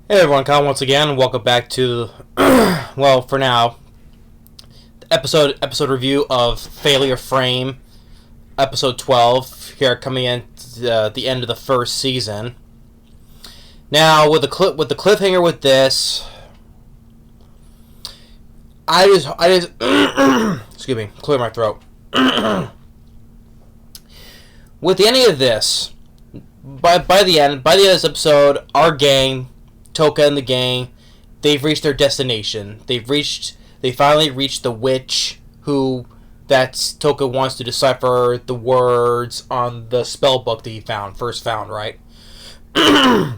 Hey everyone, Kyle once again. Welcome back to, well, for now, episode review of Failure Frame, episode 12. Here coming in the end of the first season. Now with the cliffhanger with this, I just excuse me, clear my throat. With the ending of this, by the end of this episode, our gang, Tooka and the gang, they've reached their destination. They finally reached the witch that Tooka wants to decipher the words on the spell book that he first found, right? They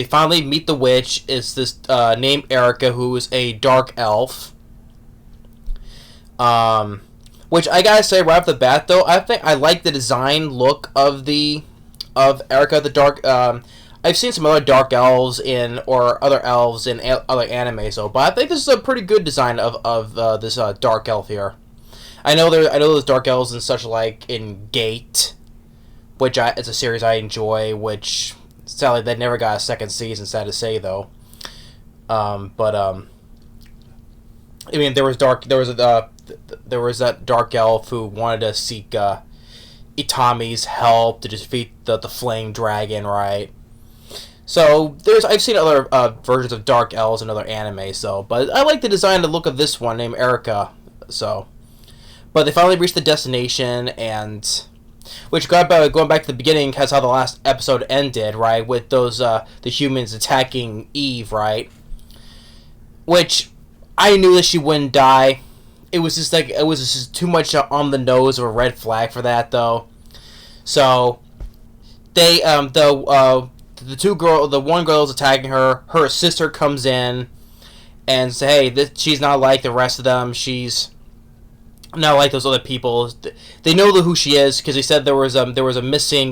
finally meet the witch. It's this named Erica, who is a dark elf. Which I gotta say right off the bat, though, I think I like the design look of Erica the dark. I've seen some other dark elves or other elves in other anime, but I think this is a pretty good design of this dark elf here. I know there's dark elves and such like in Gate, which it's a series I enjoy. Which sadly they never got a second season. Sad to say though. I mean there was that dark elf who wanted to seek Itami's help to defeat the flame dragon, right? So I've seen other versions of dark elves in other anime, but I like the design and the look of this one named Erica. But they finally reached the destination, and which going back to the beginning, has how the last episode ended, right? With those the humans attacking Eve, right? Which I knew that she wouldn't die. It was just too much on the nose of a red flag for that, though. So they the one girl is attacking her. Her sister comes in and say, "Hey, she's not like the rest of them. She's not like those other people." They know who she is because they said there was a missing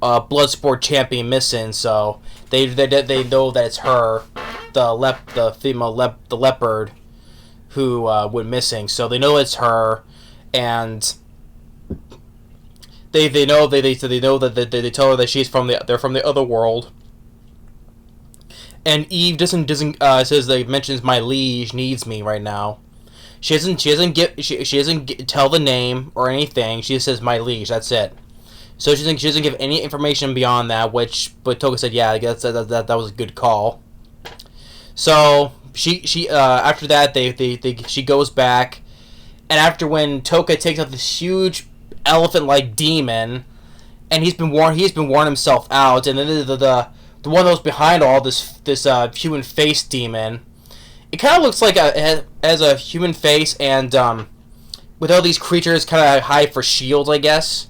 Bloodsport champion missing. So they know that it's her, the female the leopard who went missing. So they know it's her, and They know they tell her that they're from the other world, and Eve doesn't says that mentions my liege needs me right now. She doesn't tell the name or anything. She just says my liege. That's it. So she doesn't give any information beyond that. But Tooka said, yeah, I guess that was a good call. So she after that she goes back, and after when Tooka takes out this huge elephant-like demon, and he's been worn himself out, and then the one that was behind all this human face demon, it kind of looks like it has a human face, and with all these creatures kind of hide for shields, I guess,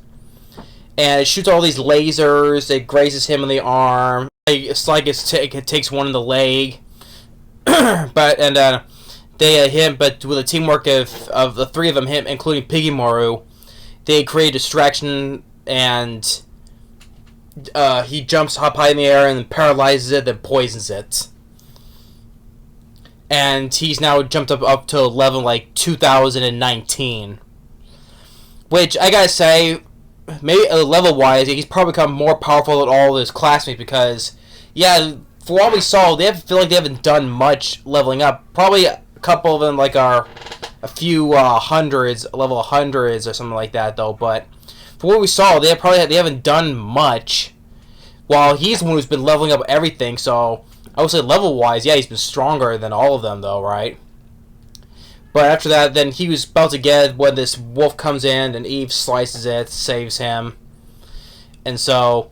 and it shoots all these lasers. It grazes him in the arm. It's like it takes one in the leg, but with the teamwork of the three of them, him including Piggymoru, they create a distraction, and he jumps up high in the air and paralyzes it, then poisons it. And he's now jumped up to level like 2019. Which, I gotta say, maybe level-wise, he's probably become more powerful than all of his classmates because, yeah, for what we saw, feel like they haven't done much leveling up. Probably a couple of them are a few level hundreds or something like that, though. But for what we saw, they haven't done much. While he's the one who's been leveling up everything, so I would say level-wise, yeah, he's been stronger than all of them, though, right? But after that, then he was about to get when this wolf comes in, and Eve slices it, saves him, and so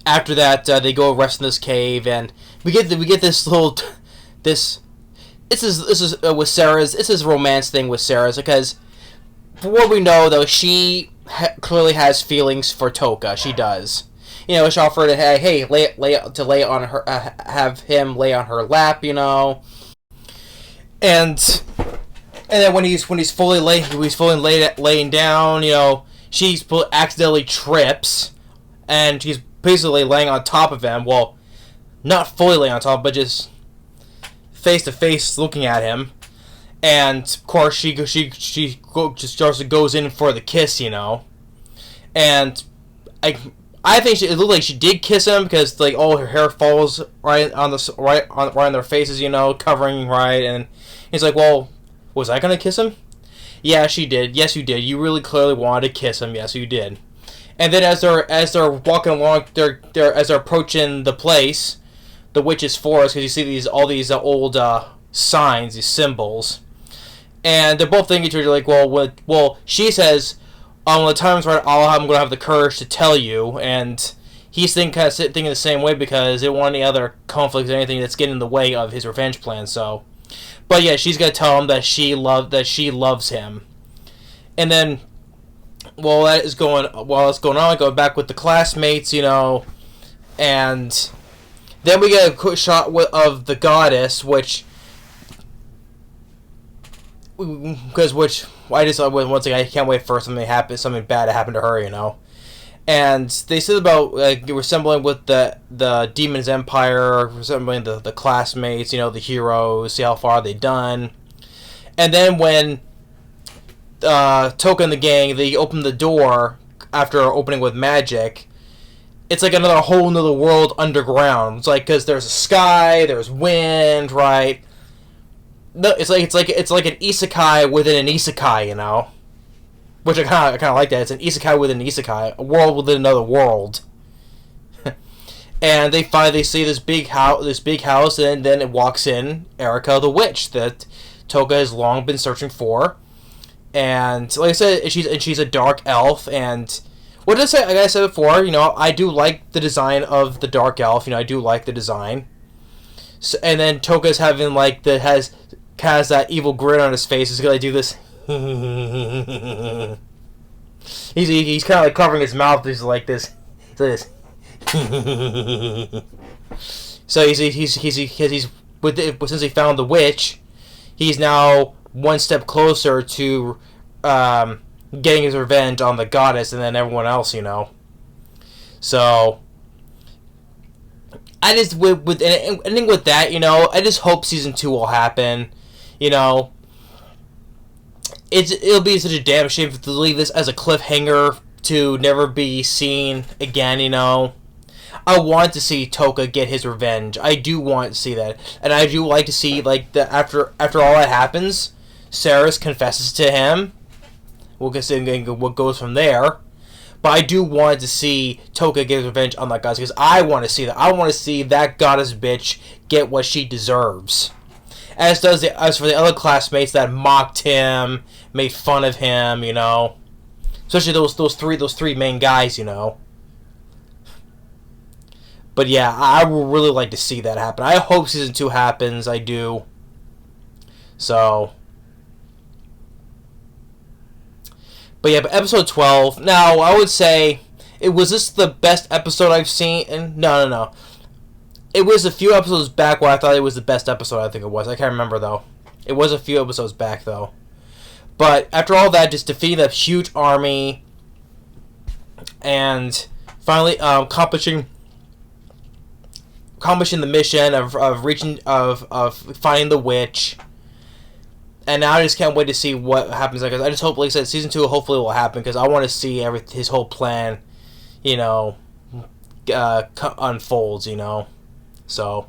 after that, they go rest in this cave, and we get this little this. This is with Sarah's. This is a romance thing with Sarah's because, for what we know, though, she clearly has feelings for Tooka. She does. She offered to have him lay on her lap. And then when he's fully laying down, she accidentally trips, and she's basically laying on top of him. Well, not fully laying on top, but just face to face looking at him, and of course she just goes in for the kiss, and I think it looked like she did kiss him because like all her hair falls right on their faces, covering right. And he's like, "Well, was I gonna kiss him?" Yeah, she did. Yes, you did. You really clearly wanted to kiss him. Yes, you did. And then as they're walking along, as they're approaching the place, the witch's forest, because you see all these old signs, these symbols, and they're both thinking to each other like, well, she says, when the time's right, I'm gonna have the courage to tell you, and he's thinking the same way because they don't want any other conflicts or anything that's getting in the way of his revenge plan. So, but yeah, she's gonna tell him that she loves him, and then while it's going on, going back with the classmates, and then we get a quick shot of the goddess, which I just once again I can't wait for something bad to happen to her, And they said about resembling with the Demon's Empire, resembling the classmates, the heroes, see how far they done. And then when Tooka and the gang, they open the door after opening with magic, it's like another whole nother world underground. It's like, because there's a sky, there's wind, right? No, it's like an isekai within an isekai, which I kind of like that. It's an isekai within an isekai, a world within another world. And they finally see this big house, and then it walks in Erica the witch that Tooka has long been searching for. And like I said, she's a dark elf. And what did I say? Like I said before, I do like the design of the dark elf. I do like the design. So, and then Toka's having has that evil grin on his face. He's gonna do this. he's kind of like covering his mouth. He's like this. This. So he's since he found the witch, he's now one step closer to getting his revenge on the goddess and then everyone else, So I just with ending with that, I just hope season 2 will happen. It'll be such a damn shame to leave this as a cliffhanger to never be seen again. I want to see Tooka get his revenge. I do want to see that, and I do like to see after all that happens, Ceres confesses to him. We'll get what goes from there. But I do want to see Tooka get his revenge on that goddess because I want to see that. I want to see that goddess bitch get what she deserves. As for the other classmates that mocked him, made fun of him, especially those three main guys, But yeah, I would really like to see that happen. I hope season 2 happens. I do. So. But yeah, but episode 12. Now, I would say, was this the best episode I've seen? And no. It was a few episodes back where I thought it was the best episode. I think it was. I can't remember though. It was a few episodes back though. But after all that, just defeating that huge army, and finally accomplishing the mission of finding the witch. And now I just can't wait to see what happens. Because I just hope, like I said, season 2 hopefully will happen because I want to see his whole plan, unfolds. So,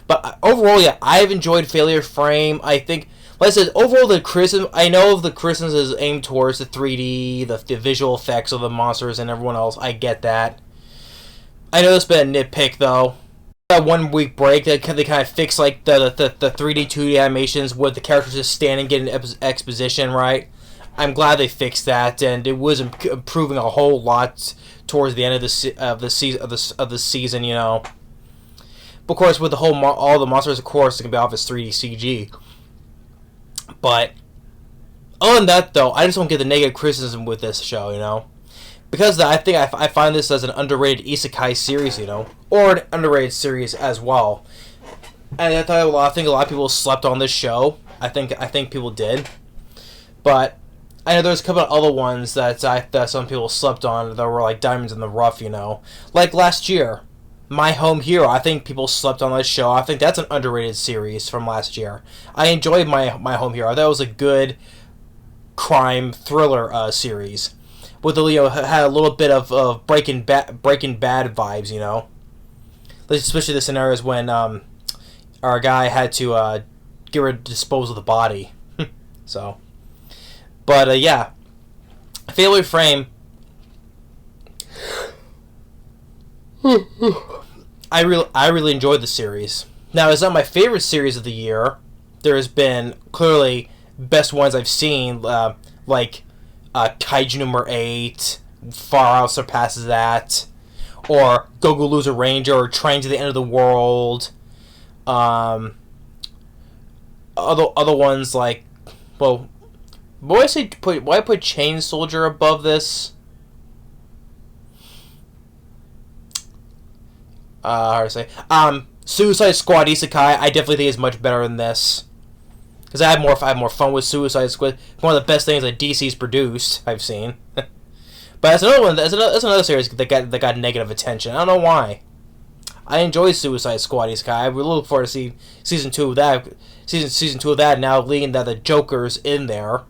but overall, yeah, I've enjoyed Failure Frame. I think, like I said, overall the criticism, I know the criticism is aimed towards the 3D, the visual effects of the monsters and everyone else. I get that. I know it's been a nitpick though. That 1 week break, they kind of fix the 3D 2D animations with the characters just standing getting exposition right. I'm glad they fixed that, and it was improving a whole lot towards the end of the season. Of course, with all the monsters, of course, it can be off as 3D CG. But other than that, though, I just don't get the negative criticism with this show, because I think I find this as an underrated isekai series, or an underrated series as well. And I think a lot of people slept on this show. I think people did, but I know there's a couple of other ones that some people slept on that were like diamonds in the rough, like last year. My Home Hero, I think people slept on this show. I think that's an underrated series from last year. I enjoyed My Home Hero. I thought it was a good crime thriller series. with the had a little bit of Breaking Bad vibes, you know, especially the scenarios when our guy had to dispose of the body. So, but yeah, Failure Frame. I really enjoyed the series. Now, it's not my favorite series of the year. There has been clearly best ones I've seen, like Kaiju number 8, far out surpasses that, or Go Go Loser Ranger, or Train to the End of the World. Other ones like, well, why I put Chain Soldier above this? Hard to say. Suicide Squad Isekai, I definitely think is much better than this. Because I have more fun with Suicide Squad. One of the best things that DC's produced, I've seen. But that's another one. That's another series that got negative attention. I don't know why. I enjoy Suicide Squad Isekai. I really look forward to see season 2 of that. Season 2 of that now, leading that the Joker's in there,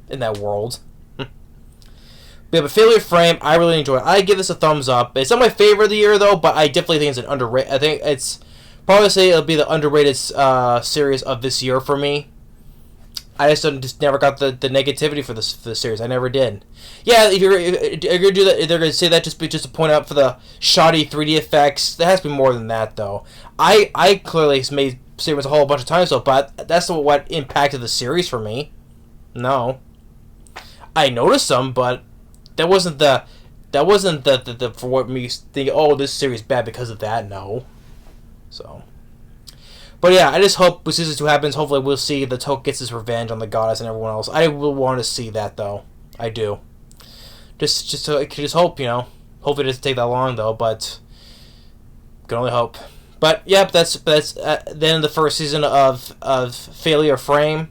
in that world. Yeah, but Failure Frame, I really enjoy it. I give this a thumbs up. It's not my favorite of the year, though, but I definitely think it's an underrated. I think it's probably say it'll be the underrated series of this year for me. I just never got the negativity for this series. I never did. Yeah, if you're gonna do that, they're gonna say that just to point out for the shoddy 3D effects. There has to be more than that, though. I clearly made statements a whole bunch of times, though, but that's what impacted the series for me. No, I noticed some, but. That wasn't the for what me think. Oh, this series is bad because of that. No, so. But yeah, I just hope when season 2 happens, hopefully we'll see the Tooka gets his revenge on the goddess and everyone else. I will want to see that though. I do. Just hope, you know. Hopefully it doesn't take that long though, but can only hope. But yep, that's the end of the first season of Failure Frame.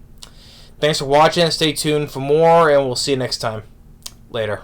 Thanks for watching. Stay tuned for more, and we'll see you next time. Later.